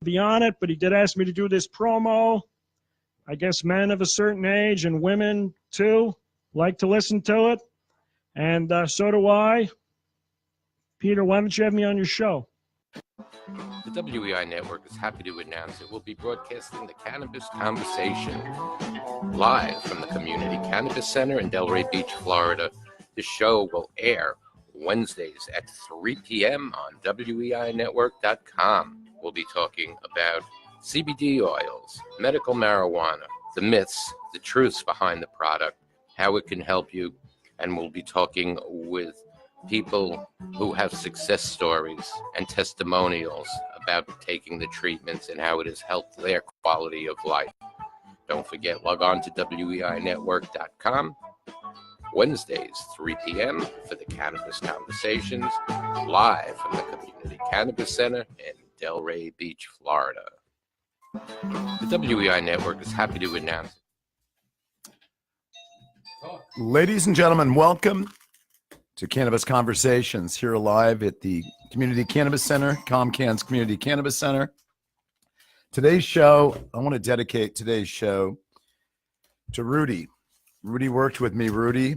be on it, but he did ask me to do this promo. I guess men of a certain age and women, too, like to listen to it. And so do I. Peter, why don't you have me on your show? The WEI Network is happy to announce it will be broadcasting the Cannabis Conversation live from the Community Cannabis Center in Delray Beach, Florida. The show will air Wednesdays at 3 p.m. on WEINetwork.com. We'll be talking about CBD oils, medical marijuana, the myths, the truths behind the product, how it can help you, and we'll be talking with people who have success stories and testimonials about taking the treatments and how it has helped their quality of life. Don't forget, log on to WEINetwork.com. Wednesdays, 3 p.m. for the Cannabis Conversations, live from the Community Cannabis Center in Delray Beach, Florida. The WEI Network is happy to announce. Ladies and gentlemen, welcome to Cannabis Conversations here live at the Community Cannabis Center, ComCann's Community Cannabis Center. Today's show, I want to dedicate today's show to Rudy. Rudy worked with me. Rudy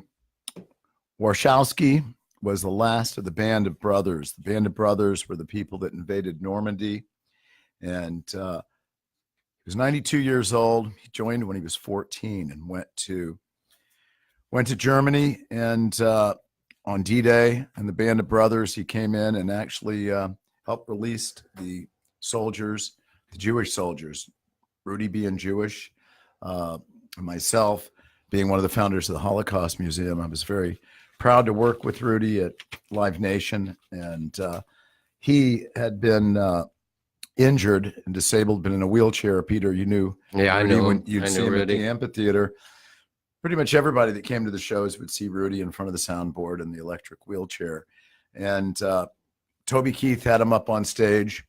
Warshawski was the last of the Band of Brothers. The Band of Brothers were the people that invaded Normandy. And he was 92 years old. He joined when he was 14 and went to Germany. And on D-Day and the Band of Brothers, he came in and actually helped release the soldiers, the Jewish soldiers. Rudy being Jewish, and myself being one of the founders of the Holocaust Museum. I was very proud to work with Rudy at Live Nation, and he had been injured and disabled, been in a wheelchair. Peter, you knew. Yeah, Rudy, I know. when you'd see him Rudy at the amphitheater. Pretty much everybody that came to the shows would see Rudy in front of the soundboard in the electric wheelchair. And Toby Keith had him up on stage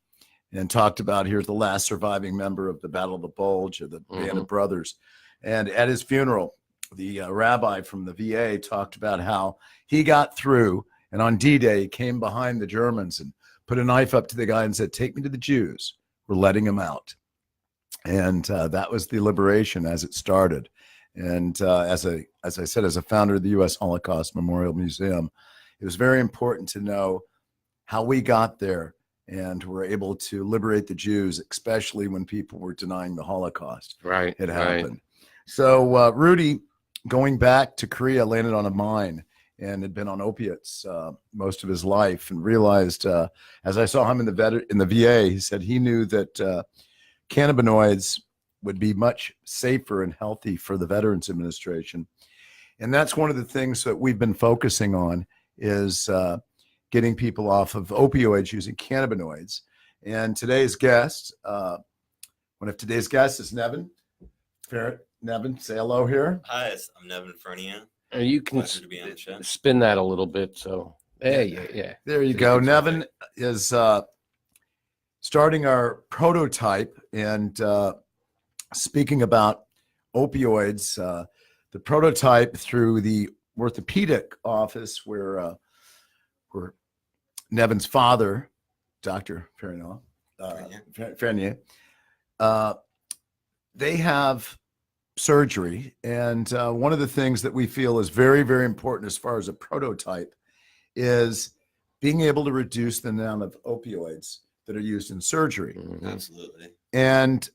and talked about, here's the last surviving member of the Battle of the Bulge, of the Band of Brothers. And at his funeral, the rabbi from the VA talked about how he got through, and on D-Day, he came behind the Germans and put a knife up to the guy and said, take me to the Jews. We're letting them out. And that was the liberation as it started. And as I said, as a founder of the U.S. Holocaust Memorial Museum, it was very important to know how we got there and were able to liberate the Jews, especially when people were denying the Holocaust. Right. It happened. Right. So Rudy, going back to Korea, landed on a mine and had been on opiates most of his life, and realized, as I saw him in the VA, he said he knew that cannabinoids would be much safer and healthy for the Veterans Administration. And that's one of the things that we've been focusing on, is getting people off of opioids using cannabinoids. And today's guest, one of today's guests is Nevin. Nevin, say hello here. Hi, I'm Nevin Farenbaugh. You can spin that a little bit. So, yeah. There you go. Nevin is starting our prototype, and speaking about opioids, the prototype through the orthopedic office where Nevin's father, Dr. Farenbaugh, they have surgery. And one of the things that we feel is very, very important as far as a prototype is being able to reduce the amount of opioids that are used in surgery. Absolutely. And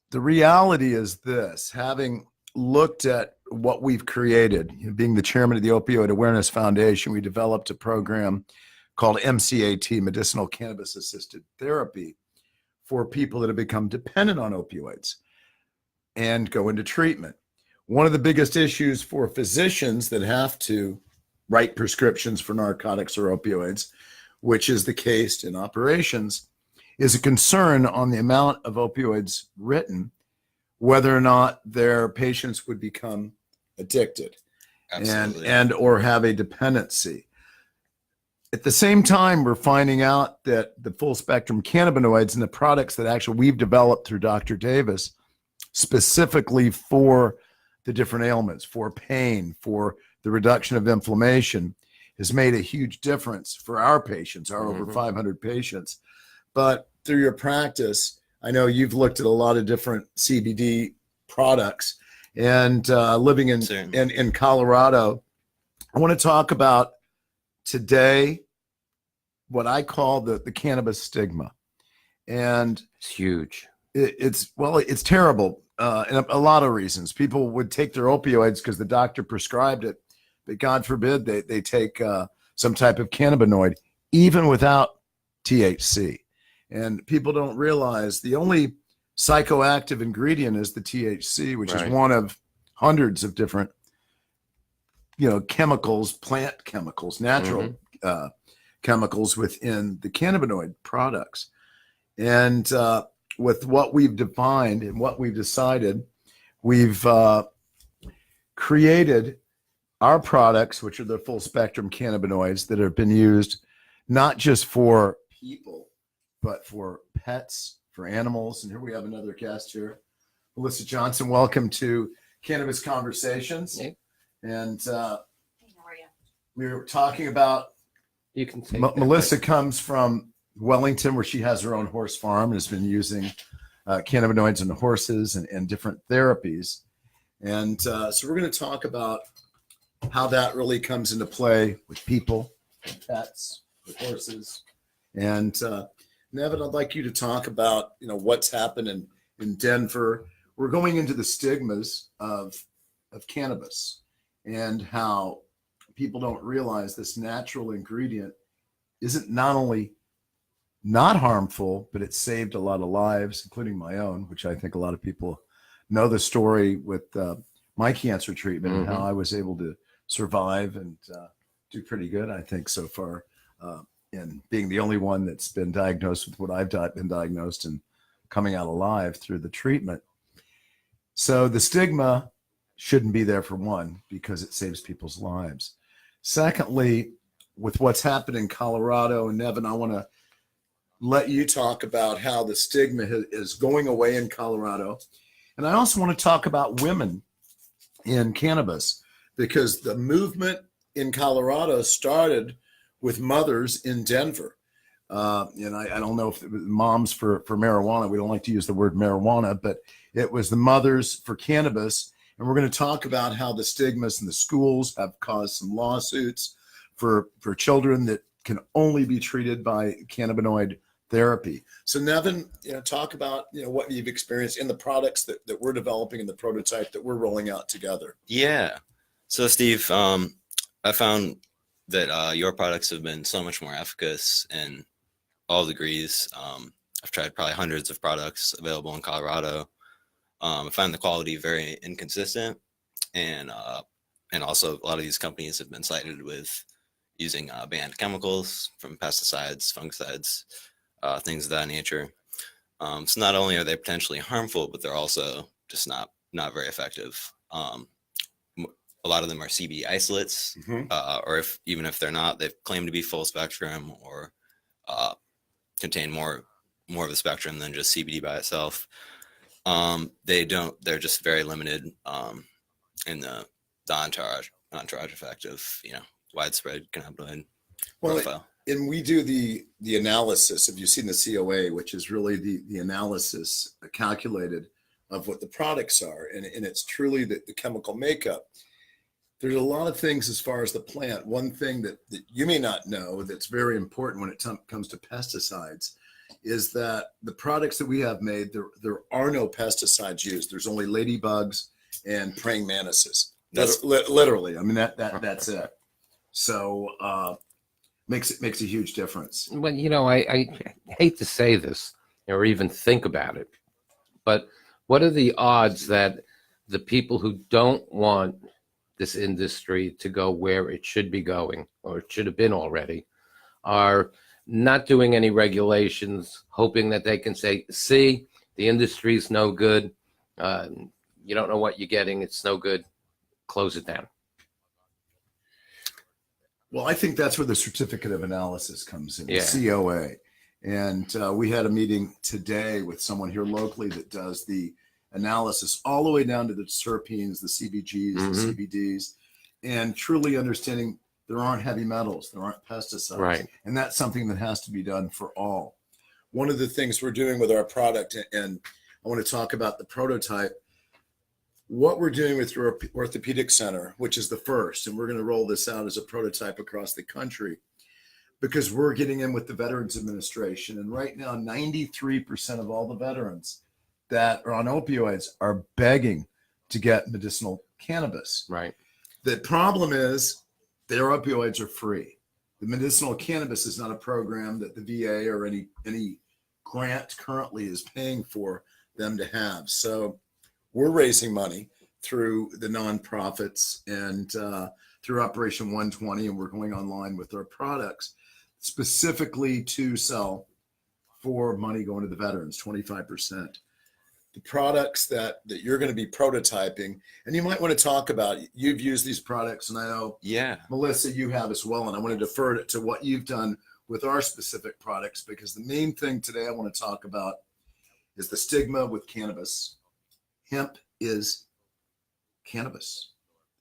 the reality is this: having looked at what we've created, being the chairman of the Opioid Awareness Foundation, we developed a program called MCAT, Medicinal Cannabis Assisted Therapy, for people that have become dependent on opioids and go into treatment. One of the biggest issues for physicians that have to write prescriptions for narcotics or opioids, which is the case in operations, is a concern on the amount of opioids written, whether or not their patients would become addicted. Absolutely. and or have a dependency. At the same time, we're finding out that the full spectrum cannabinoids and the products that actually we've developed through Dr. Davis, specifically for the different ailments, for pain, for the reduction of inflammation, has made a huge difference for our patients, our over 500 patients. But through your practice, I know you've looked at a lot of different CBD products, and living in Colorado, I want to talk about today what I call the cannabis stigma. And It's huge. It's terrible. And a lot of reasons. People would take their opioids because the doctor prescribed it, but God forbid they take some type of cannabinoid, even without THC. And people don't realize the only psychoactive ingredient is the THC, which is one of hundreds of different, chemicals, plant chemicals, natural chemicals within the cannabinoid products. And with what we've defined and what we've decided, we've created our products, which are the full spectrum cannabinoids that have been used not just for people, but for pets, for animals. And here we have another guest here, Melissa Johnson. Welcome to Cannabis Conversations. Hey. And Hey, how are you? we were talking about, You can take Melissa comes from Wellington, where she has her own horse farm and has been using cannabinoids in the horses and different therapies. And so we're going to talk about how that really comes into play with people, with pets, with horses. And Nevin, I'd like you to talk about, what's happened in Denver. We're going into the stigmas of cannabis and how people don't realize this natural ingredient isn't not only not harmful, but it saved a lot of lives, including my own, which I think a lot of people know the story with my cancer treatment and how I was able to survive and do pretty good, I think, so far, in being the only one that's been diagnosed with what I've been diagnosed and coming out alive through the treatment. So the stigma shouldn't be there, for one, because it saves people's lives. Secondly, with what's happened in Colorado, and Nevin, I want to let you talk about how the stigma is going away in Colorado. And I also want to talk about women in cannabis, because the movement in Colorado started with mothers in Denver. And I don't know if it was moms for marijuana. We don't like to use the word marijuana, but it was the mothers for cannabis. And we're going to talk about how the stigmas in the schools have caused some lawsuits for children that can only be treated by cannabinoid therapy. So Nevin, talk about, what you've experienced in the products that we're developing and the prototype that we're rolling out together. Yeah. So Steve, I found that your products have been so much more efficacious in all degrees. I've tried probably hundreds of products available in Colorado. I find the quality very inconsistent, and also a lot of these companies have been cited with using banned chemicals from pesticides, fungicides, things of that nature. So not only are they potentially harmful, but they're also just not very effective. A lot of them are CBD isolates, or even if they're not, they claim to be full spectrum or contain more of the spectrum than just CBD by itself. They're just very limited in the entourage effect of, widespread cannabinoid profile. And we do the analysis. If you've seen the COA, which is really the analysis calculated of what the products are, and it's truly the chemical makeup. There's a lot of things as far as the plant. One thing that you may not know that's very important when it comes to pesticides is that the products that we have made, there are no pesticides used. There's only ladybugs and praying mantises. That's literally. I mean, that's it. So makes a huge difference. Well, I hate to say this or even think about it, but what are the odds that the people who don't want this industry to go where it should be going, or it should have been already, are not doing any regulations, hoping that they can say, see, the industry's no good. You don't know what you're getting. It's no good. Close it down. Well, I think that's where the certificate of analysis comes in, Yeah. the COA. And we had a meeting today with someone here locally that does the analysis all the way down to the terpenes, the CBGs, the CBDs, and truly understanding there aren't heavy metals, there aren't pesticides. Right. And that's something that has to be done for all. one of the things we're doing with our product, and I want to talk about the prototype, what we're doing with your orthopedic center, which is the first, and we're going to roll this out as a prototype across the country, because we're getting in with the Veterans Administration. And right now, 93% of all the veterans that are on opioids are begging to get medicinal cannabis. Right. The problem is their opioids are free. The medicinal cannabis is not a program that the VA or any grant currently is paying for them to have. So we're raising money through the nonprofits and through Operation 120, and we're going online with our products specifically to sell for money going to the veterans, 25%. The products that you're going to be prototyping, and you might want to talk about, you've used these products, and I know, Melissa, you have as well, and I want to defer it to what you've done with our specific products, because the main thing today I want to talk about is the stigma with cannabis. Hemp is cannabis.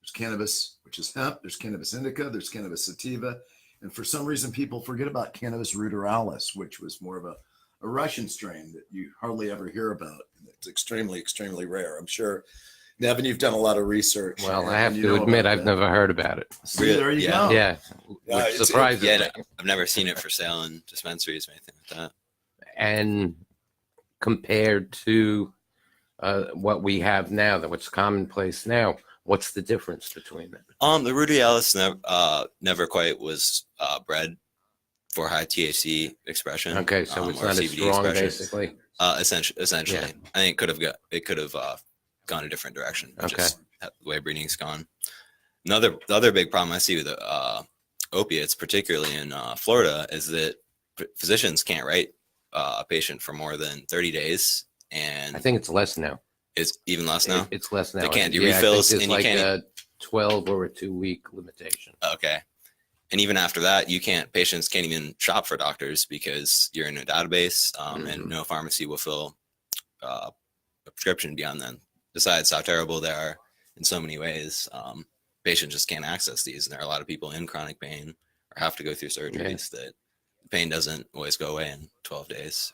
There's cannabis, which is hemp. There's cannabis indica. There's cannabis sativa. And for some reason, people forget about cannabis ruderalis, which was more of a Russian strain that you hardly ever hear about. And it's extremely, extremely rare. I'm sure, Nevin, you've done a lot of research. Well, I have to admit, I've never heard about it. See, there you go. Yeah, which surprises me. I've never seen it for sale in dispensaries or anything like that. And compared to what we have now, what's commonplace now, what's the difference between them? The ruderalis never quite was bred for high THC expression. Okay, so it's not as CBD strong, expression. Basically. Essentially, Yeah. I think it could have gone a different direction. Just the way breeding's gone. The other big problem I see with opiates, particularly in Florida, is that physicians can't write a patient for more than 30 days, and I think it's less now. It's even less now. It's less now. They can't do I think refills, it's and you like can't. a 12 or a 2-week limitation. Okay. And even after that, patients can't even shop for doctors because you're in a database, and no pharmacy will fill a prescription beyond then. Besides how terrible they are in so many ways, patients just can't access these. And there are a lot of people in chronic pain or have to go through surgeries that the pain doesn't always go away in 12 days.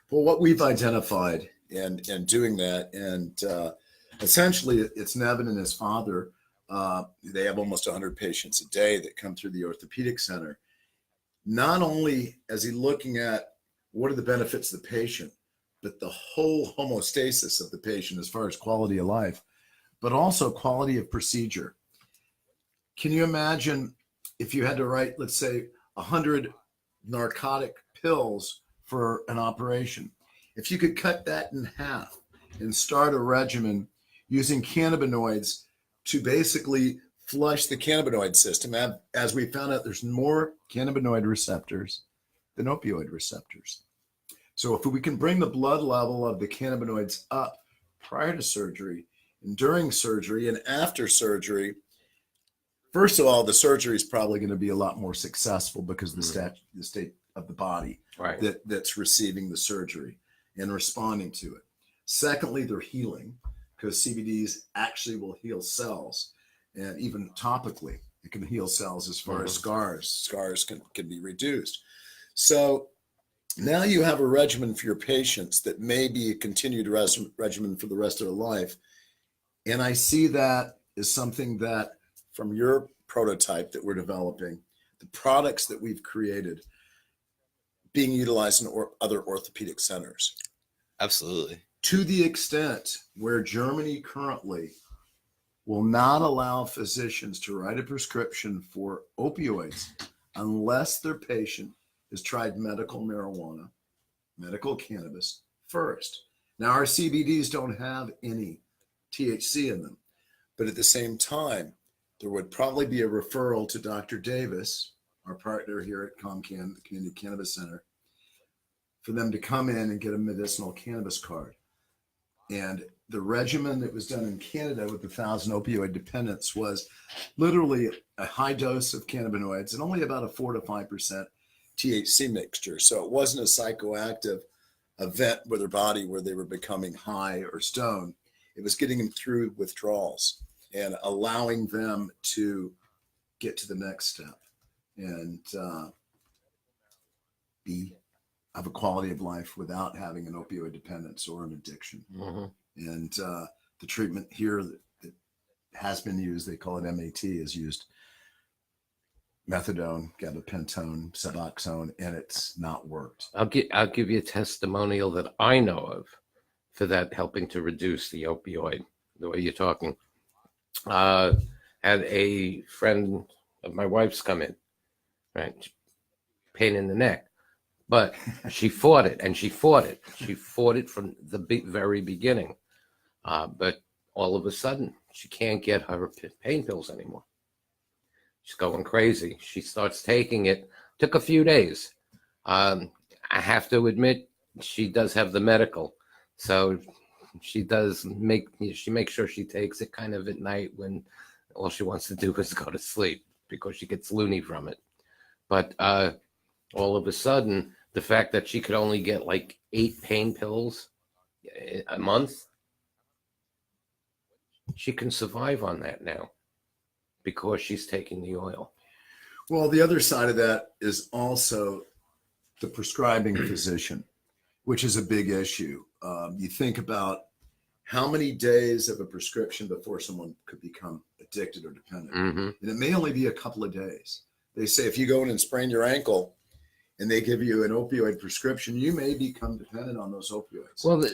Well, what we've identified and doing that, and essentially it's Nevin and his father. They have almost 100 patients a day that come through the orthopedic center. Not only is he looking at what are the benefits of the patient, but the whole homeostasis of the patient as far as quality of life, but also quality of procedure. Can you imagine if you had to write, let's say, 100 narcotic pills for an operation? If you could cut that in half and start a regimen using cannabinoids to basically flush the cannabinoid system. As we found out, there's more cannabinoid receptors than opioid receptors. So if we can bring the blood level of the cannabinoids up prior to surgery and during surgery and after surgery, first of all, the surgery is probably going to be a lot more successful because of the state of the body that's receiving the surgery and responding to it. Secondly, they're healing, because CBDs actually will heal cells, and even topically, it can heal cells as far as scars. Scars can be reduced. So now you have a regimen for your patients that may be a continued regimen for the rest of their life. And I see that as something that from your prototype that we're developing, the products that we've created being utilized in other orthopedic centers. Absolutely. To the extent where Germany currently will not allow physicians to write a prescription for opioids unless their patient has tried medical marijuana, medical cannabis first. Now, our CBDs don't have any THC in them, but at the same time, there would probably be a referral to Dr. Davis, our partner here at ComCan, the Community Cannabis Center, for them to come in and get a medicinal cannabis card. And the regimen that was done in Canada with 1,000 opioid dependents was literally a high dose of cannabinoids and only about a 4 to 5% THC mixture. So it wasn't a psychoactive event with their body where they were becoming high or stoned. It was getting them through withdrawals and allowing them to get to the next step and be have a quality of life without having an opioid dependence or an addiction. And the treatment here that has been used, they call it MAT, is used methadone, gabapentin, Suboxone, and it's not worked. I'll give you a testimonial that I know of for that helping to reduce the opioid, the way you're talking. Had a friend of my wife's come in, right? Pain in the neck. But she fought it, and she fought it. She fought it from the very beginning. But all of a sudden, she can't get her pain pills anymore. She's going crazy. She starts taking it. Took a few days. I have to admit, she does have the medical. So she makes sure she takes it kind of at night when all she wants to do is go to sleep because she gets loony from it. But all of a sudden, the fact that she could only get like 8 pain pills a month, she can survive on that now because she's taking the oil. Well, the other side of that is also the prescribing physician, which is a big issue. You think about how many days of a prescription before someone could become addicted or dependent. And it may only be a couple of days. They say if you go in and sprain your ankle and they give you an opioid prescription, you may become dependent on those opioids. Well,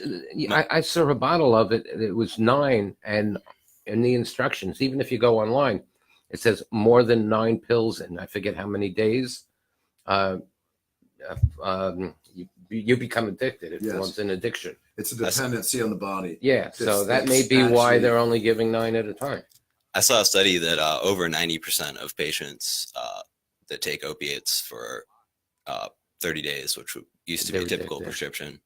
I saw a bottle of it. It was 9, and in the instructions, even if you go online, it says more than 9 pills in I forget how many days. You become addicted. It forms an addiction. It's a dependency on the body. Yeah, so that may be why they're only giving 9 at a time. I saw a study that over 90% of patients that take opiates for 30 days, which used to be a typical prescription,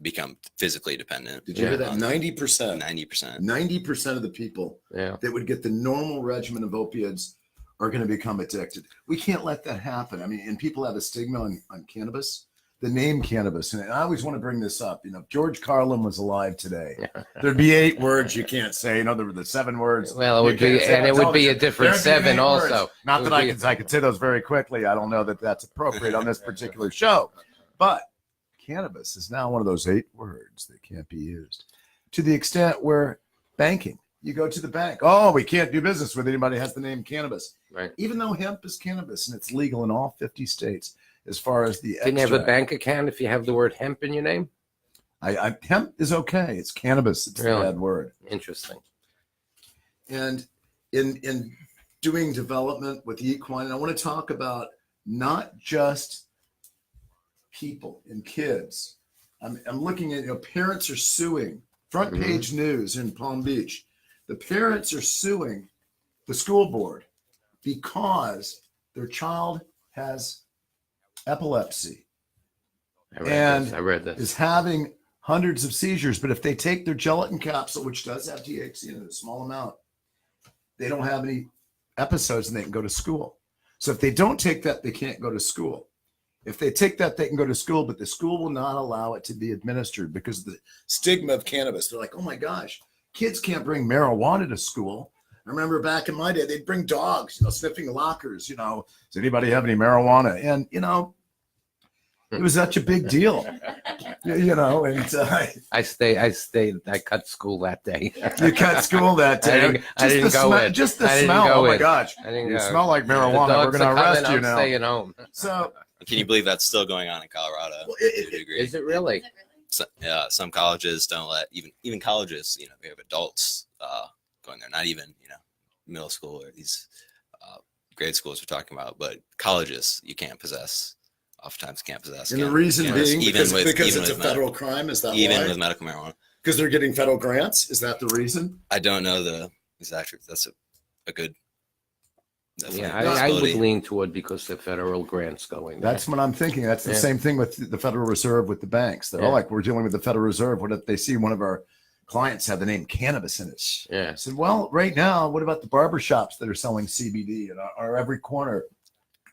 become physically dependent. Did you hear that? 90%. 90%. 90% of the people that would get the normal regimen of opiates are going to become addicted. We can't let that happen. I mean, and people have a stigma on cannabis, the name cannabis. And I always want to bring this up. You know, if George Carlin was alive today, there'd be 8 words you can't say. You know, there were the 7 words. Well, it would be, and it would be a different 7 also. Not that I could say those very quickly. I don't know that that's appropriate on this particular show. But cannabis is now one of those 8 words that can't be used, to the extent where banking, you go to the bank, oh, we can't do business with anybody who has the name cannabis. Right. Even though hemp is cannabis and it's legal in all 50 states as far as the Can you have a bank account if you have the word hemp in your name? Hemp is okay. It's cannabis. It's a bad word. Interesting. And in doing development with equine, I want to talk about not just people and kids. I'm looking at, parents are suing. Front page news in Palm Beach. The parents are suing the school board because their child has epilepsy I read this. is having hundreds of seizures. But if they take their gelatin capsule, which does have THC in it, a small amount, they don't have any episodes and they can go to school. So if they don't take that, they can't go to school. If they take that, they can go to school, but the school will not allow it to be administered because of the stigma of cannabis. They're like, oh my gosh, kids can't bring marijuana to school. I remember back in my day, they'd bring dogs, sniffing lockers, does anybody have any marijuana? And, it was such a big deal, and I cut school that day. You cut school that day. I didn't go in. Just the smell. Oh my gosh. You smell like marijuana. We're going to arrest you now. I'm staying home. So can you believe that's still going on in Colorado? Well, is it really? So, yeah, some colleges don't let even colleges, we have adults going there, not even, middle school or these grade schools we're talking about, but colleges you can't possess. Oftentimes can't possess. And the reason being because it's a federal crime. Is that even why? With medical marijuana? Because they're getting federal grants. Is that the reason? I don't know the exact truth. That's a good. Yeah, I would lean toward because the federal grants going. That's what I'm thinking. That's the same thing with the Federal Reserve with the banks. They're all like, we're dealing with the Federal Reserve. What if they see one of our clients have the name cannabis in it? Yeah. I said, well, right now, what about the barber shops that are selling CBD in our every corner?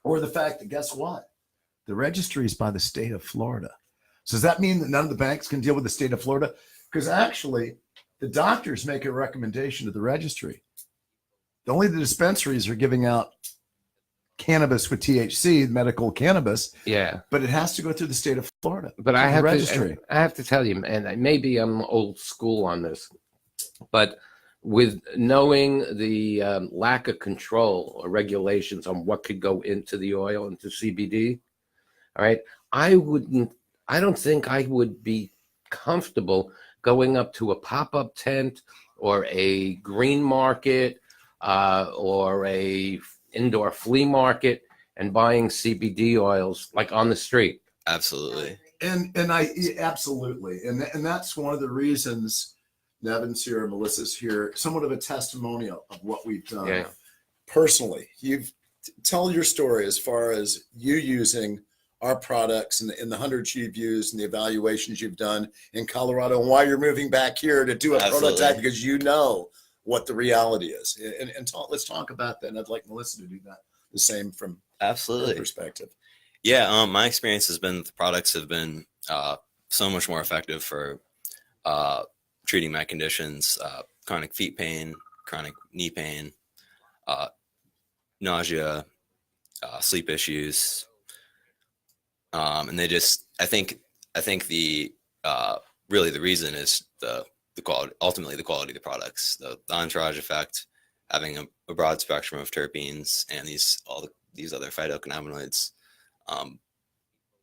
Or the fact that, guess what? The registry is by the state of Florida. So does that mean that none of the banks can deal with the state of Florida? Because actually, the doctors make a recommendation to the registry. Only the dispensaries are giving out cannabis with THC, medical cannabis, Yeah. but it has to go through the state of Florida. But the I registry. have to tell you, and maybe I'm old school on this, but with knowing the lack of control or regulations on what could go into the oil, into CBD, all right, I don't think I would be comfortable going up to a pop-up tent or a green market or a indoor flea market and buying CBD oils like on the street. Absolutely. And I absolutely, and that's one of the reasons Nevin's here, Melissa's here, somewhat of a testimonial of what we've done. Yeah. Personally, tell your story as far as you using our products and the hundreds you've used and the evaluations you've done in Colorado, and why you're moving back here to do a prototype, because you know what the reality is. And let's talk about that. And I'd like Melissa to do that the same from Absolutely her perspective. Yeah, my experience has been the products have been so much more effective for treating my conditions: chronic feet pain, chronic knee pain, nausea, sleep issues, and they just. I think the really the reason is the quality. Ultimately, the quality of the products, the entourage effect, having a broad spectrum of terpenes, and these other phytocannabinoids.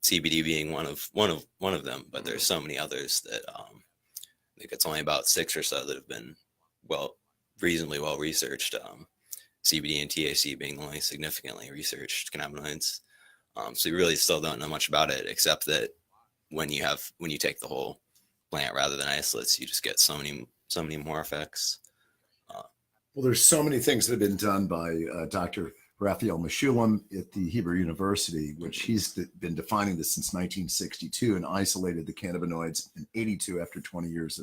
CBD being one of them, but there's so many others that I think it's only about 6 or so that have been reasonably well researched. CBD and THC being the only significantly researched cannabinoids. So you really still don't know much about it, except that when you take the whole plant rather than isolates, you just get so many more effects. Well, there's so many things that have been done by Dr. Raphael Meshulam at the Hebrew University, which he's been defining this since 1962 and isolated the cannabinoids in 82 after 20 years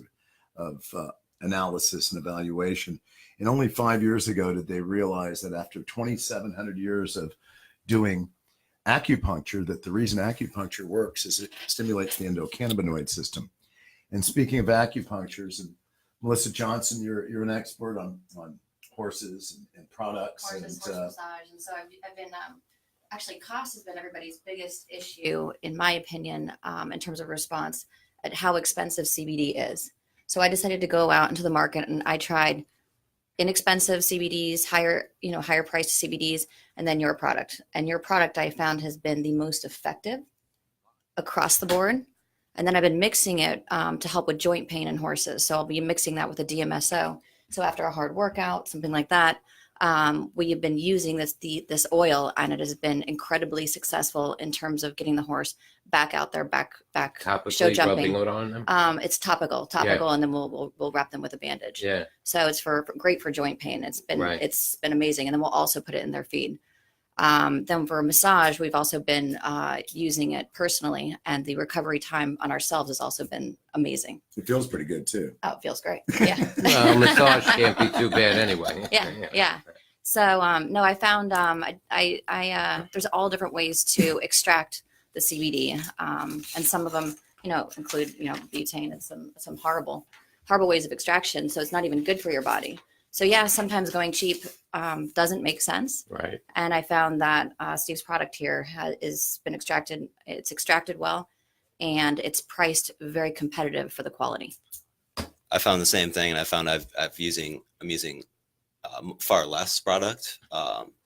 of analysis and evaluation. And only 5 years ago did they realize that after 2,700 years of doing acupuncture, that the reason acupuncture works is it stimulates the endocannabinoid system. And speaking of acupunctures, and Melissa Johnson, you're an expert on horses and products. Horse massage. And so I've been, actually cost has been everybody's biggest issue, in my opinion, in terms of response at how expensive CBD is. So I decided to go out into the market and I tried inexpensive CBDs, higher priced CBDs, and then your product. And your product I found has been the most effective across the board. And then I've been mixing it to help with joint pain in horses. So I'll be mixing that with a DMSO. So after a hard workout, something like that, we have been using this oil, and it has been incredibly successful in terms of getting the horse back out there, back Topically show jumping. rubbing it on them. It's topical, Yeah. and then we'll wrap them with a bandage. Yeah. So it's great for joint pain. It's been Right. It's been amazing, and then we'll also put it in their feed. Then for massage, we've also been using it personally, and the recovery time on ourselves has also been amazing. It feels pretty good too. Oh, it feels great. Yeah. Well, massage can't be too bad anyway. Yeah. So no, I found there's all different ways to extract the CBD, and some of them include butane and some horrible ways of extraction. So it's not even good for your body. So yeah, sometimes going cheap doesn't make sense. Right. And I found that Steve's product here has been extracted. It's extracted well, and it's priced very competitive for the quality. I found the same thing, and I found I'm using far less product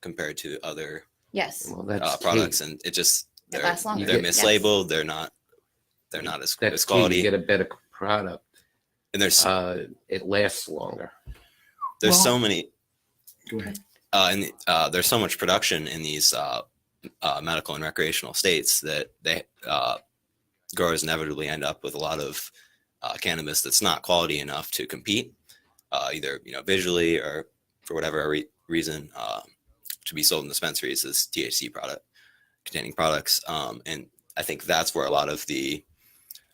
compared to other Yes. Well, that's products, key. and it just It lasts longer. they're Yes. mislabeled. They're not as That's quality. key. You get a better product. And there's it lasts longer. so many. Go ahead. There's so much production in these medical and recreational states that they growers inevitably end up with a lot of cannabis that's not quality enough to compete, either visually or for whatever reason, to be sold in dispensaries as THC containing products. And I think that's where a lot of the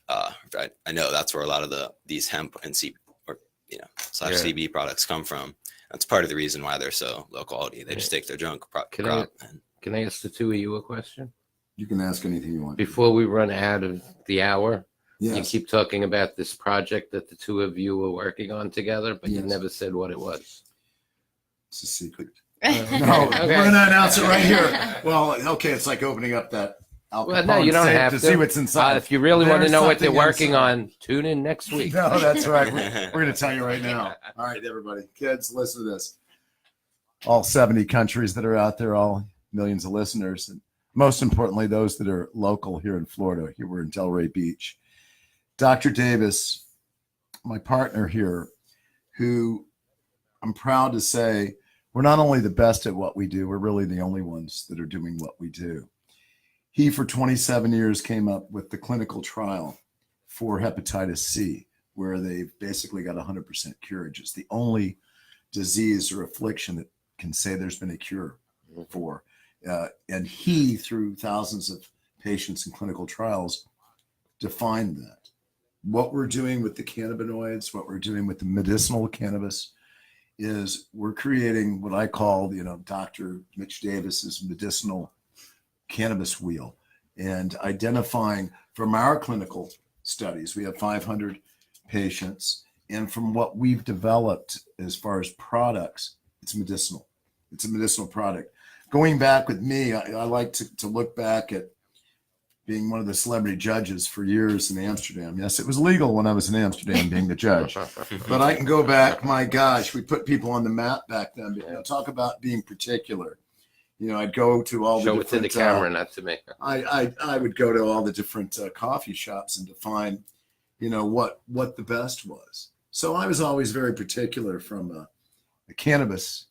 I know that's where a lot of these hemp and CBD products come from. That's part of the reason why they're so low quality. They just take their junk crop. Can I ask the two of you a question? You can ask anything you want. Before we run out of the hour, you Yes. keep talking about this project that the two of you were working on together, but you Yes. never said what it was. It's a secret. No, Okay. we're going to announce it right here. Well, okay, it's like opening up that Al Well, no, Capone you don't safe have to to see what's inside. If you really want to There's know what they're something working inside. on, tune in next week. No, that's right. We're going to tell you right now. All right, everybody. Kids, listen to this. All 70 countries that are out there, all millions of listeners, and most importantly, those that are local here in Florida. Here we're in Delray Beach. Dr. Davis, my partner here, who I'm proud to say we're not only the best at what we do, we're really the only ones that are doing what we do. He, for 27 years, came up with the clinical trial for hepatitis C, where they've basically got 100% cure. It's the only disease or affliction that can say there's been a cure for. And he, through thousands of patients in clinical trials, defined that. What we're doing with the cannabinoids, what we're doing with the medicinal cannabis, is we're creating what I call, Dr. Mitch Davis's medicinal cannabis wheel, and identifying from our clinical studies, we have 500 patients, and from what we've developed as far as products, it's medicinal. It's a medicinal product. Going back with me, I like to look back at being one of the celebrity judges for years in Amsterdam. Yes, it was legal when I was in Amsterdam being the judge. But I can go back, my gosh, we put people on the map back then. Talk about being particular. I'd go to all Show the it to different... the camera, not to me. I would go to all the different coffee shops and define, what the best was. So I was always very particular from a cannabis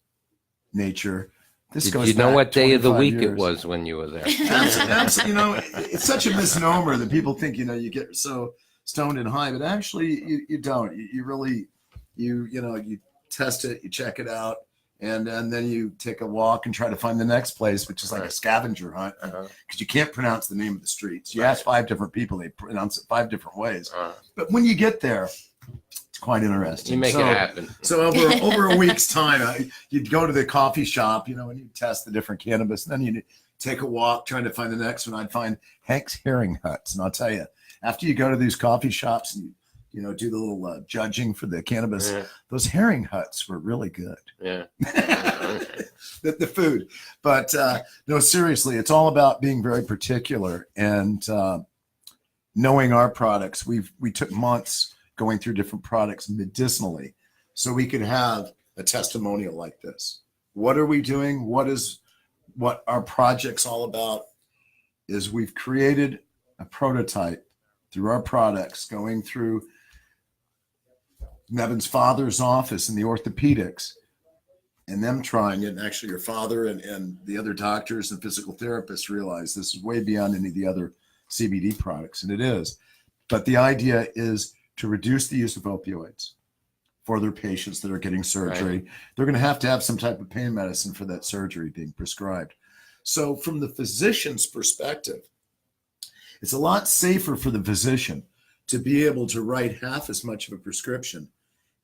nature. This goes Did you know back what day of the 25 week it years. was when you were there? Absolutely, it's such a misnomer that people think, you get so stoned and high, but actually you don't. You really, you test it, you check it out, and then you take a walk and try to find the next place, which is like a scavenger hunt, because you can't pronounce the name of the streets. You ask 5 different people, they pronounce it 5 different ways. But when you get there, it's quite interesting. You make it happen. So over a week's time, you'd go to the coffee shop, and you test the different cannabis. And then you take a walk trying to find the next one. I'd find Hank's Herring Huts. And I'll tell you, after you go to these coffee shops and you do the little judging for the cannabis, those herring huts were really good. Yeah. the food. But no, seriously, it's all about being very particular and knowing our products. We took months going through different products medicinally so we could have a testimonial like this. What are we doing? What our project's all about is we've created a prototype through our products going through Nevin's father's office in the orthopedics and them trying it. And actually your father and the other doctors and physical therapists realize this is way beyond any of the other CBD products, and it is. But the idea is to reduce the use of opioids for their patients that are getting surgery. Right. They're going to have some type of pain medicine for that surgery being prescribed. So from the physician's perspective, it's a lot safer for the physician to be able to write half as much of a prescription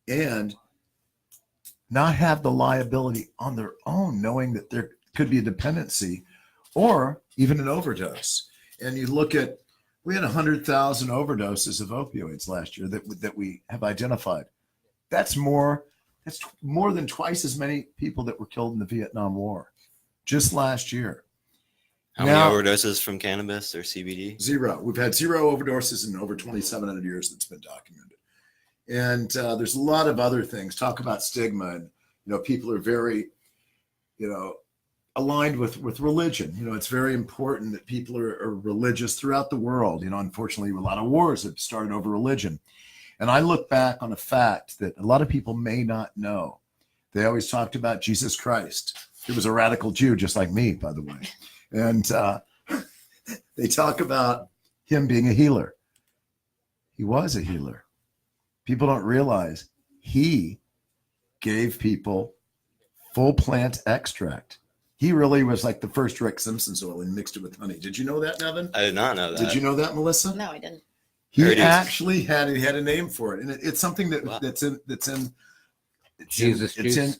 and not have the liability on their own, knowing that there could be a dependency or even an overdose. And you look at, we had 100,000 overdoses of opioids last year that we have identified. That's more than twice as many people that were killed in the Vietnam War just last year. How many overdoses from cannabis or CBD? 0. We've had 0 overdoses in over 2,700 years that's been documented. And there's a lot of other things. Talk about stigma. And, people are very, aligned with religion. It's very important that people are religious throughout the world. Unfortunately, a lot of wars have started over religion. And I look back on a fact that a lot of people may not know. They always talked about Jesus Christ. He was a radical Jew, just like me, by the way. And they talk about him being a healer. He was a healer. People don't realize he gave people full plant extract. He really was like the first Rick Simpson's oil and mixed it with honey. Did you know that, Nevin? I did not know that. Did you know that, Melissa? No, I didn't. He actually had a name for it, and it's something that's in Jesus juice.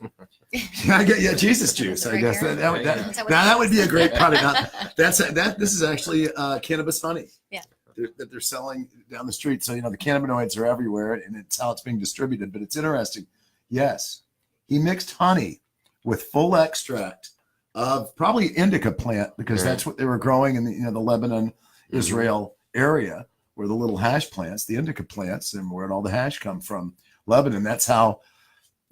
Jesus juice. I guess that would be a great product. This is actually cannabis honey. Yeah. That they're selling down the street. So the cannabinoids are everywhere, and it's how it's being distributed. But it's interesting. Yes, he mixed honey with full extract of probably indica plant, because that's what they were growing in the, the Lebanon, Israel area, where the little hash plants, the indica plants, and where all the hash come from, Lebanon. That's how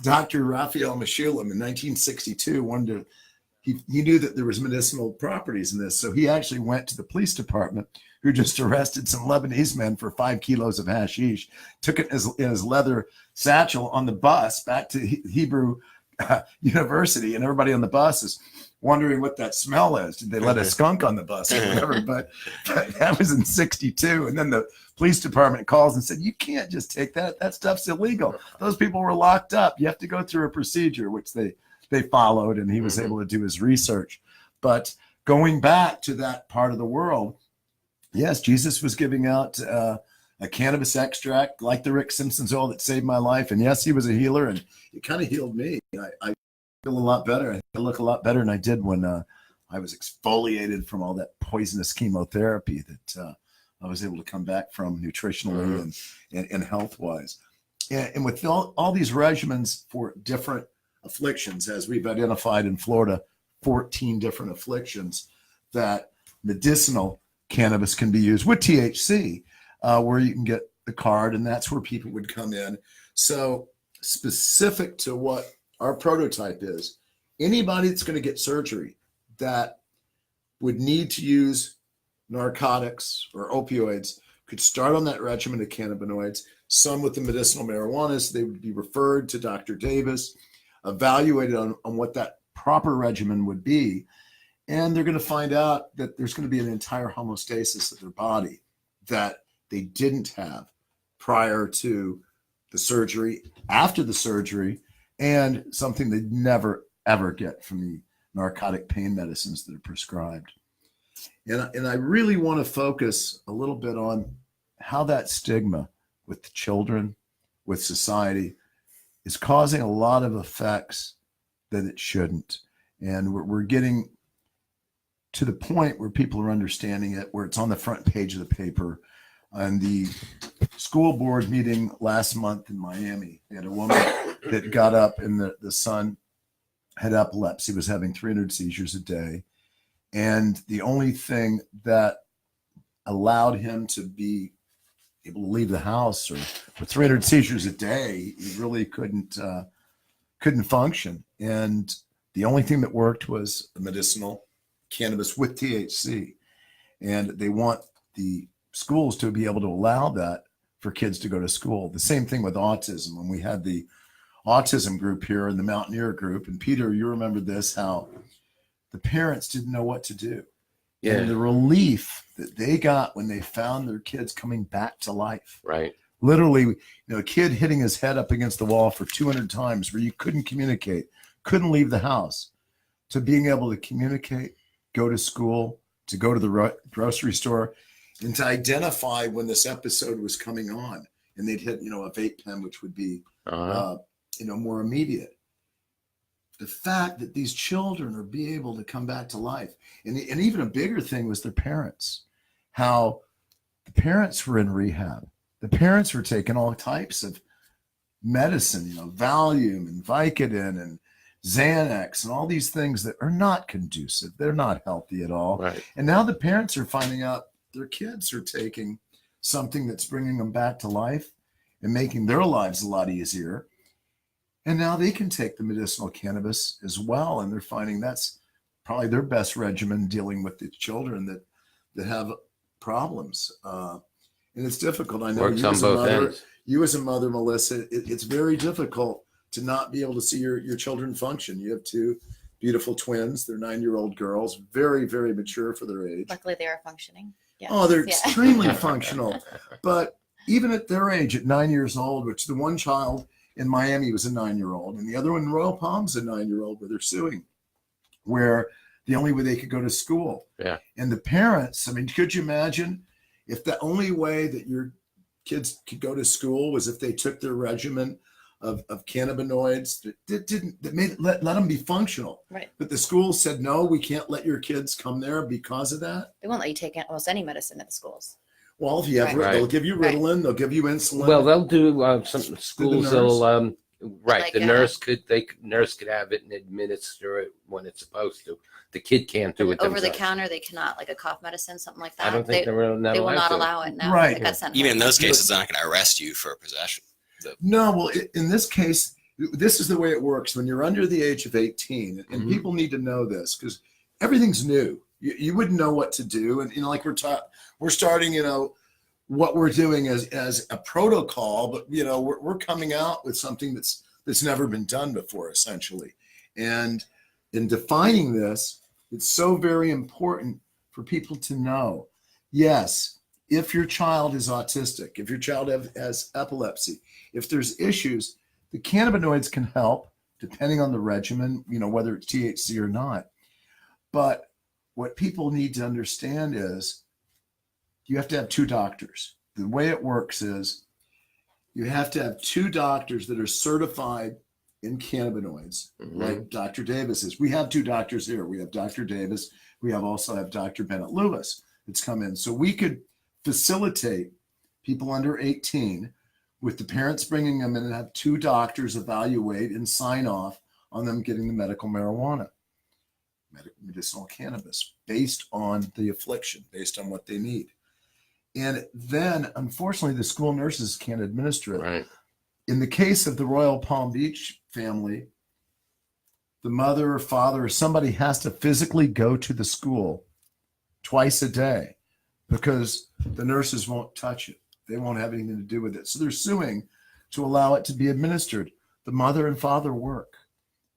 Dr. Raphael Meshulam in 1962 wanted to, he knew that there was medicinal properties in this. So he actually went to the police department, who just arrested some Lebanese men for 5 kilos of hashish, took it in his leather satchel on the bus back to Hebrew University. And everybody on the bus is wondering what that smell is. Did they let a skunk on the bus or whatever? But that was in 62. And then the police department calls and said, you can't just take that. That stuff's illegal. Those people were locked up. You have to go through a procedure, which they followed, and he was able to do his research. But going back to that part of the world, yes, Jesus was giving out a cannabis extract like the Rick Simpson's oil that saved my life. And yes, he was a healer, and it kind of healed me. I feel a lot better. I look a lot better than I did when I was exfoliated from all that poisonous chemotherapy that I was able to come back from nutritionally and health-wise. And with all these regimens for different afflictions, as we've identified in Florida, 14 different afflictions, that medicinal cannabis can be used with THC, where you can get the card, and that's where people would come in. So specific to what our prototype is, anybody that's going to get surgery that would need to use narcotics or opioids could start on that regimen of cannabinoids. Some with the medicinal marijuanas, they would be referred to Dr. Davis, evaluated on what that proper regimen would be. And they're going to find out that there's going to be an entire homeostasis of their body that they didn't have prior to the surgery, after the surgery, and something they'd never, ever get from the narcotic pain medicines that are prescribed. And I really want to focus a little bit on how that stigma with the children, with society, is causing a lot of effects that it shouldn't. And we're getting to the point where people are understanding it, where it's on the front page of the paper. And the school board meeting last month in Miami, they had a woman that got up, and the son had epilepsy, was having 300 seizures a day. And the only thing that allowed him to be able to leave the house, or with 300 seizures a day, he really couldn't function. And the only thing that worked was the medicinal cannabis with THC. And they want the schools to be able to allow that for kids to go to school. The same thing with autism. When we had the autism group here and the Mountaineer group, and Peter, you remember this, how the parents didn't know what to do. Yeah. And the relief that they got when they found their kids coming back to life. Right. Literally, a kid hitting his head up against the wall for 200 times, where you couldn't communicate, couldn't leave the house, to being able to communicate, go to school, to go to the grocery store, and to identify when this episode was coming on. And they'd hit, a vape pen, which would be, more immediate. The fact that these children are being able to come back to life. And even a bigger thing was their parents, how the parents were in rehab. The parents were taking all types of medicine, Valium and Vicodin and Xanax and all these things that are not conducive. They're not healthy at all. Right. And now the parents are finding out their kids are taking something that's bringing them back to life and making their lives a lot easier. And now they can take the medicinal cannabis as well. And they're finding that's probably their best regimen dealing with the children that have problems. And it's difficult. I know Works on both ends. You as a mother, Melissa, it's very difficult to not be able to see your children function. You have 2 beautiful twins. They're 9-year-old girls, very, very mature for their age. Luckily, they are functioning. Yes. Oh, they're extremely functional. But even at their age, at 9 years old, which the one child in Miami was a 9-year-old, and the other one in Royal Palm's a 9-year-old, where they're suing, where the only way they could go to school. Yeah. And the parents, could you imagine if the only way that your kids could go to school was if they took their regimen of cannabinoids that let them be functional. Right. But the school said, no, we can't let your kids come there because of that. They won't let you take almost any medicine at the schools. Well, if you have, they'll give you Ritalin, they'll give you insulin. Well, they'll do some schools. Right. Like, The nurse could have it and administer it when it's supposed to. The kid can't do it over the themselves. counter, they cannot, like a cough medicine, something like that. I don't think they they're not they will allowed not to. allow it. No, Right. it got sent Even home. in those cases, they're not going to arrest you for possession. No, well, in this case, this is the way it works. When you're under the age of 18, and Mhm. people need to know this because everything's new. You wouldn't know what to do, and like we're starting, what we're doing as a protocol, but we're coming out with something that's never been done before, essentially. And in defining this, it's so very important for people to know. Yes, if your child is autistic, if your child has epilepsy, if there's issues, the cannabinoids can help depending on the regimen, whether it's THC or not. But what people need to understand is you have to have two doctors. The way it works is you have to have two doctors that are certified in cannabinoids, like Dr. Davis is. We have two doctors here. We have Dr. Davis. We also have Dr. Bennett Lewis that's come in. So we could facilitate people under 18 with the parents bringing them in and have two doctors evaluate and sign off on them getting the medical marijuana, medicinal cannabis, based on the affliction, based on what they need. And then, unfortunately, the school nurses can't administer it. Right. In the case of the Royal Palm Beach family, the mother or father or somebody has to physically go to the school twice a day because the nurses won't touch it. They won't have anything to do with it. So they're suing to allow it to be administered. The mother and father work,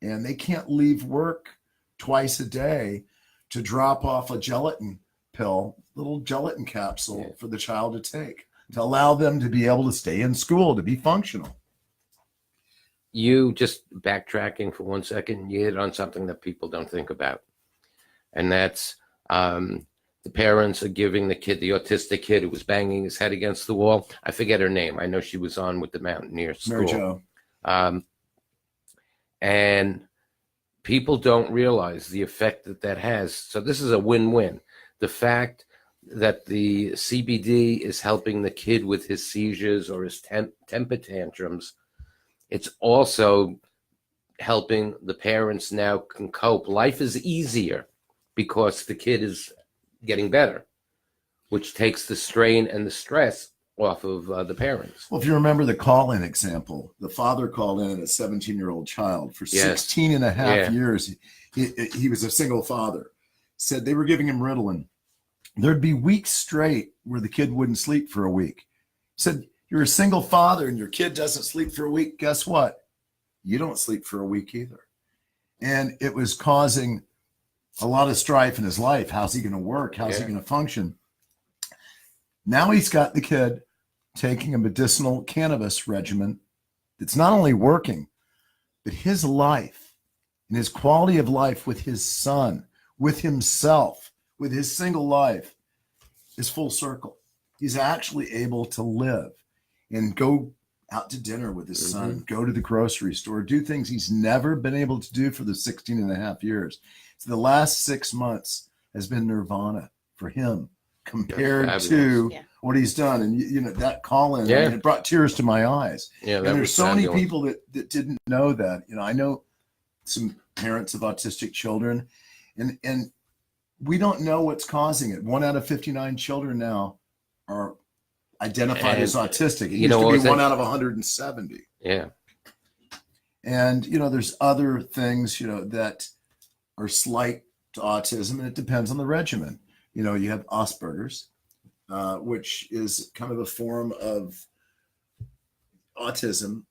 and they can't leave work twice a day to drop off a gelatin pill, little gelatin capsule for the child to take, to allow them to be able to stay in school, to be functional. You just backtracking for 1 second, you hit on something that people don't think about. And that's the parents are giving the autistic kid who was banging his head against the wall. I forget her name. I know she was on with the Mountaineer School. Mary Jo. And people don't realize the effect that has. So this is a win-win. The fact that the CBD is helping the kid with his seizures or his temper tantrums, it's also helping the parents now can cope. Life is easier because the kid is getting better, which takes the strain and the stress off of the parents. Well, if you remember the call-in example, the father called in a 17-year-old child for 16 and a half years. He was a single father. Said they were giving him Ritalin. There'd be weeks straight where the kid wouldn't sleep for a week. Said, you're a single father and your kid doesn't sleep for a week. Guess what? You don't sleep for a week either. And it was causing a lot of strife in his life. How's he going to work? How's he going to function? Now he's got the kid taking a medicinal cannabis regimen that's not only working, but his life and his quality of life with his son, with himself, with his single life is full circle. He's actually able to live and go out to dinner with his son, go to the grocery store, do things he's never been able to do for the 16 and a half years. So the last 6 months has been nirvana for him compared to what he's done. And that call-in, I mean, it brought tears to my eyes. Yeah, and there's so many people that didn't know that. I know some parents of autistic children, and we don't know what's causing it. 1 out of 59 children now are identified as autistic. It used to be 1 out of 170. Yeah. And, there's other things, that are slight to autism, and it depends on the regimen. You have Asperger's, which is kind of a form of autism,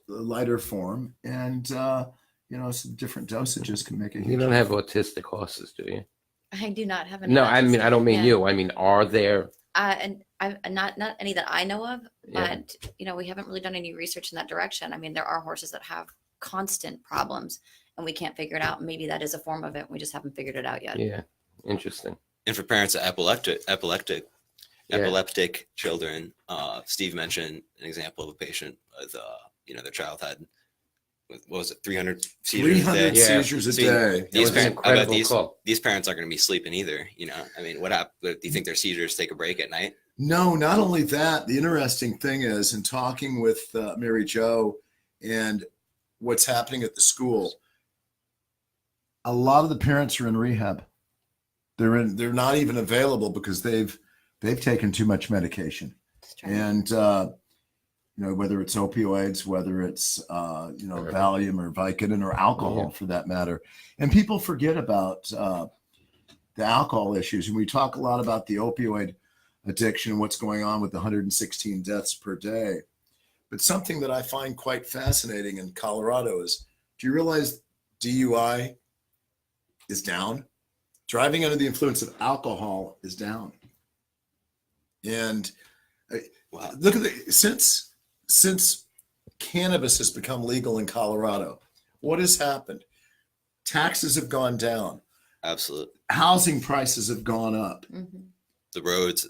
the lighter form. And, some different dosages can make a huge You don't have autistic horses, do you? I do not have any. No, I mean, I don't mean you. I mean, are there? And I not any that I know of, but we haven't really done any research in that direction. I mean, there are horses that have constant problems, and we can't figure it out. Maybe that is a form of it. We just haven't figured it out yet. Yeah, interesting. And for parents of epileptic children, Steve mentioned an example of a patient with, their child had, what was it, 300 seizures 300 a day? seizures a day. These parents aren't going to be sleeping either. I mean, what happened? Do you think their seizures take a break at night? No, not only that. The interesting thing is, in talking with Mary Jo and what's happening at the school, a lot of the parents are in rehab. They're not even available because they've taken too much medication. And whether it's opioids, whether it's Valium or Vicodin or alcohol for that matter. And people forget about the alcohol issues. And we talk a lot about the opioid addiction and what's going on with the 116 deaths per day. But something that I find quite fascinating in Colorado is, do you realize DUI is down? Driving under the influence of alcohol is down. And look at since cannabis has become legal in Colorado, what has happened? Taxes have gone down. Absolutely. Housing prices have gone up. Mm-hmm. The roads,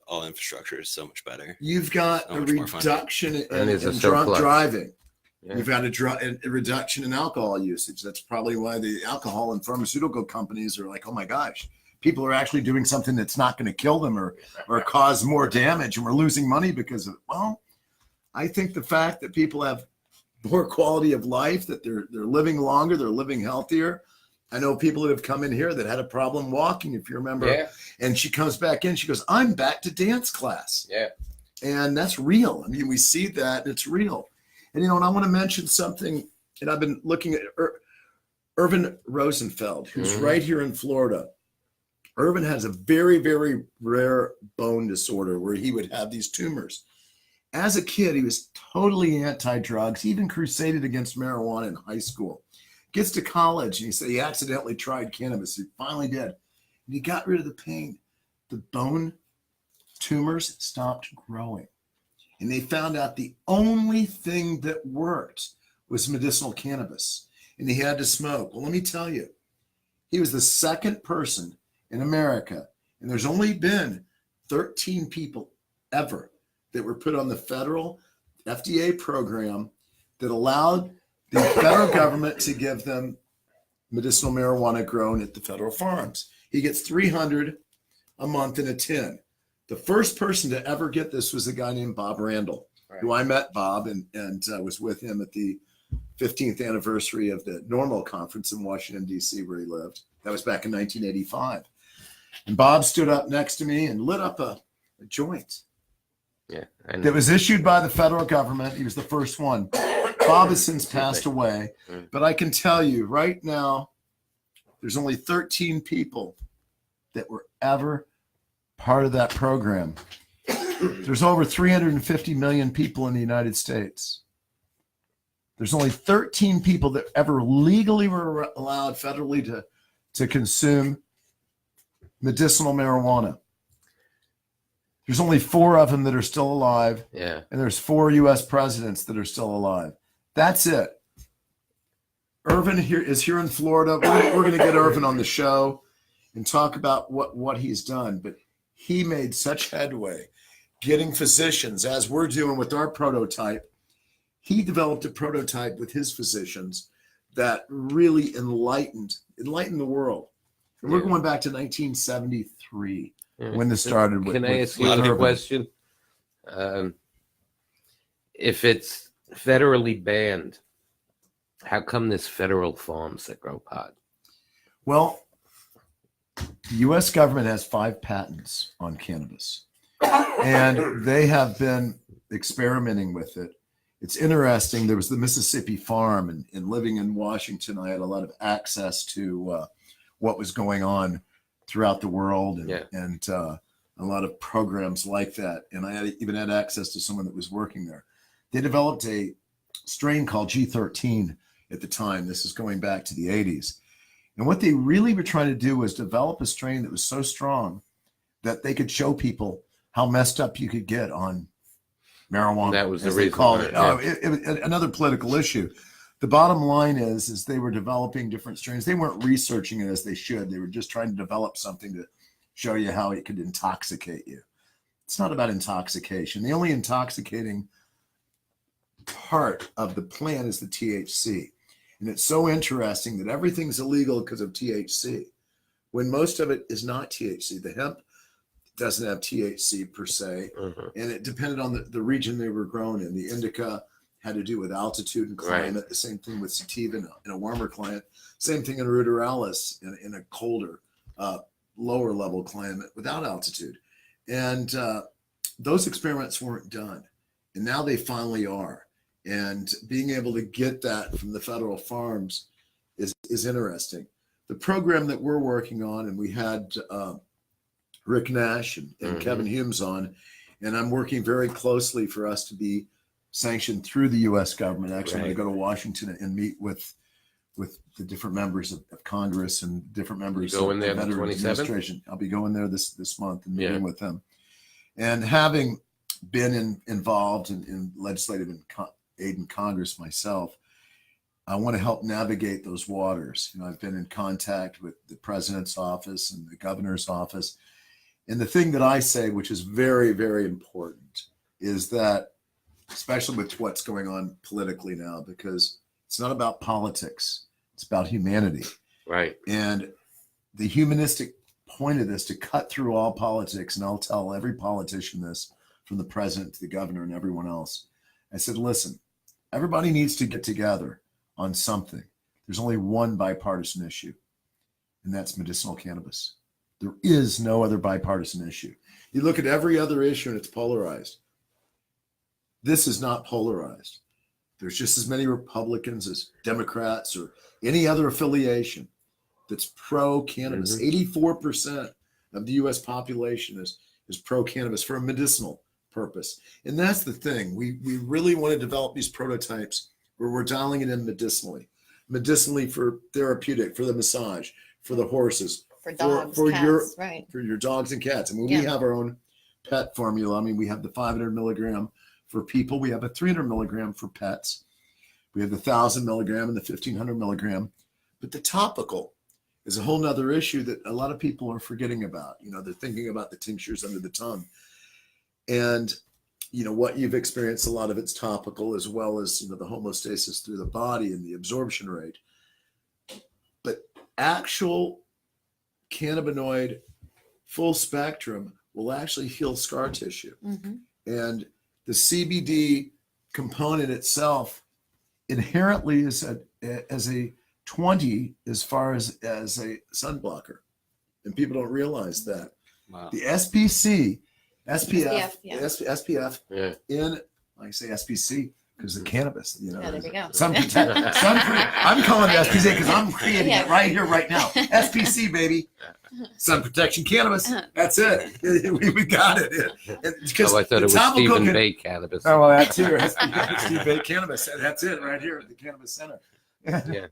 all infrastructure is so much better. You've got a reduction in drunk driving. Yeah. You've got a reduction in alcohol usage. That's probably why the alcohol and pharmaceutical companies are like, oh my gosh, people are actually doing something that's not going to kill them or cause more damage, and we're losing money because of it. Well, I think the fact that people have more quality of life, that they're living longer, they're living healthier. I know people that have come in here that had a problem walking, if you remember. Yeah. And she comes back in, she goes, I'm back to dance class. Yeah. And that's real. I mean, we see that, and it's real. And, and I want to mention something, and I've been looking at Irvin Rosenfeld, who's right here in Florida. Irvin has a very, very rare bone disorder where he would have these tumors. As a kid, he was totally anti-drugs. He even crusaded against marijuana in high school. Gets to college, and he said he accidentally tried cannabis. He finally did. And he got rid of the pain. The bone tumors stopped growing. And they found out the only thing that worked was medicinal cannabis. And he had to smoke. Well, let me tell you, he was the second person in America, and there's only been 13 people ever that were put on the federal FDA program that allowed the federal government to give them medicinal marijuana grown at the federal farms. He gets 300 a month in a tin. The first person to ever get this was a guy named Bob Randall, who I met Bob and was with him at the 15th anniversary of the NORML conference in Washington, D.C., where he lived. That was back in 1985. And Bob stood up next to me and lit up a joint. Yeah. That was issued by the federal government. He was the first one. Bob has since passed away. But I can tell you right now, there's only 13 people that were ever part of that program. There's over 350 million people in the United States. There's only 13 people that ever legally were allowed federally to consume medicinal marijuana. There's only 4 of them that are still alive. Yeah. And there's 4 U.S. presidents that are still alive. That's it. Irvin is here in Florida. We're going to get Irvin on the show and talk about what he's done. But he made such headway getting physicians, as we're doing with our prototype. He developed a prototype with his physicians that really enlightened the world. And we're going back to 1973 when this started. Can I ask you a question? If it's federally banned, how come there's federal farms that grow pot? Well, the U.S. government has 5 patents on cannabis, and they have been experimenting with it. It's interesting. There was the Mississippi farm, and living in Washington, I had a lot of access to what was going on throughout the world and a lot of programs like that. And I even had access to someone that was working there. They developed a strain called G13 at the time. This is going back to the 80s. And what they really were trying to do was develop a strain that was so strong that they could show people how messed up you could get on marijuana. That was the reason. They called it. Yeah. It was another political issue. The bottom line is they were developing different strains. They weren't researching it as they should. They were just trying to develop something to show you how it could intoxicate you. It's not about intoxication. The only intoxicating part of the plant is the THC. And it's so interesting that everything's illegal because of THC, when most of it is not THC. The hemp doesn't have THC per se, and it depended on the region they were grown in. The indica had to do with altitude and climate. The same thing with sativa in a warmer climate. Same thing in ruderalis in a colder, lower level climate without altitude. And those experiments weren't done. And now they finally are. And being able to get that from the federal farms is interesting. The program that we're working on, and we had Rick Nash and Kevin Humes on, and I'm working very closely for us to be sanctioned through the U.S. government. Actually, I'm going to go to Washington and meet with the different members of Congress and different members You go in of there the the Veterans 27th? Administration. I'll be going there this month and meeting with them. And having been involved in legislative aid in Congress myself, I want to help navigate those waters. You know, I've been in contact with the president's office and the governor's office. And the thing that I say, which is very, very important, is that, especially with what's going on politically now, because it's not about politics, it's about humanity. Right. And the humanistic point of this, to cut through all politics, and I'll tell every politician this, from the president to the governor and everyone else. I said, listen, everybody needs to get together on something. There's only one bipartisan issue, and that's medicinal cannabis. There is no other bipartisan issue. You look at every other issue and it's polarized. This is not polarized. There's just as many Republicans as Democrats or any other affiliation that's pro-cannabis. 84% of the U.S. population is pro-cannabis for a medicinal purpose. And that's the thing. We really want to develop these prototypes where we're dialing it in medicinally for therapeutic, for the massage, for the horses, For dogs, for cats, right. for your dogs and cats. I mean, we have our own pet formula. I mean, we have the 500 milligram for people. We have a 300 milligram for pets. We have the 1,000 milligram and the 1,500 milligram. But the topical is a whole nother issue that a lot of people are forgetting about. You know, they're thinking about the tinctures under the tongue. And, you know, what you've experienced, a lot of it's topical, as well as, you know, the homeostasis through the body and the absorption rate. But actual cannabinoid full spectrum will actually heal scar tissue. And the CBD component itself inherently is as a 20 as far as a sun blocker. And people don't realize that. Wow. The SPF, Yeah. in, I say SPC because of cannabis, you know. Yeah, there we go. I'm calling it SPC because I'm creating it right here, right now. SPC, baby. Sun protection cannabis. That's it. We got it. Oh, I thought it was Stephen Bay cannabis. Oh, well, that's here. Steve Bay cannabis. That's it right here at the Cannabis Center. Yeah.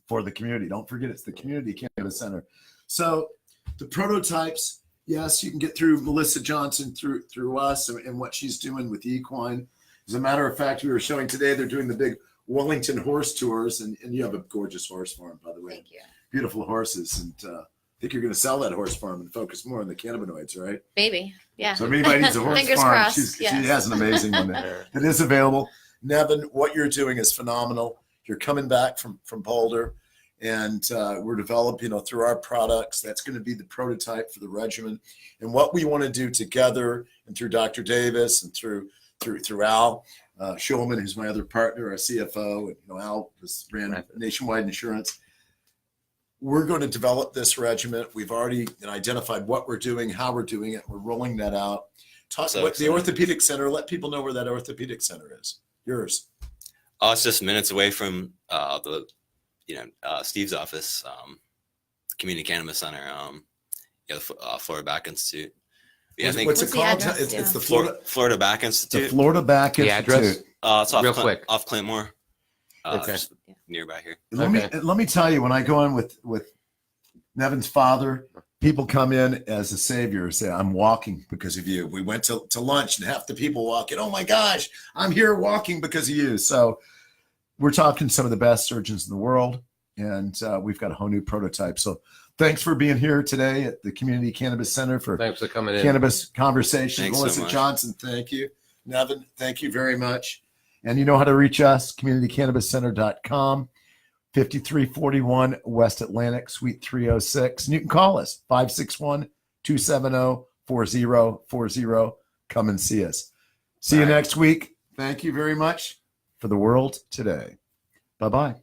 For the community. Don't forget, it's the Community Cannabis Center. So the prototypes, yes, you can get through Melissa Johnson through us and what she's doing with equine. As a matter of fact, we were showing today, they're doing the big Wellington horse tours, and you have a gorgeous horse farm, by the way. Thank you. Beautiful horses. And I think you're going to sell that horse farm and focus more on the cannabinoids, right? Baby. Yeah. So if anybody needs a horse Fingers farm, crossed, she yes. has an amazing one that is available. Nevin, what you're doing is phenomenal. You're coming back from Boulder, and we're developing, through our products. That's going to be the prototype for the regimen. And what we want to do together, and through Dr. Davis and through Al Schulman, who's my other partner, our CFO, and Al ran Nationwide Insurance. We're going to develop this regimen. We've already identified what we're doing, how we're doing it. We're rolling that out. Talk about the Orthopedic Center. Let people know where that Orthopedic Center is. Yours. Oh, it's just minutes away from Steve's office, Community Cannabis Center, the Florida Back Institute. Yeah, I think What's it called? It's the Florida Back Institute. The Florida Back The Institute. address? It's off Real quick. off Clintmore. Okay. Just nearby here. Let me tell you, when I go in with Nevin's father, people come in as a savior, say, I'm walking because of you. We went to lunch and half the people walking, oh my gosh, I'm here walking because of you. So we're talking to some of the best surgeons in the world, and we've got a whole new prototype. So thanks for being here today at the Community Cannabis Center for Thanks for coming in. Cannabis Conversation. Thanks Melissa so much. Johnson, thank you. Nevin, thank you very much. And you know how to reach us, communitycannabiscenter.com, 5341 West Atlantic, Suite 306. And you can call us, 561-270-4040. Come and see us. See you next week. Thank you very much. for the world today. Bye-bye.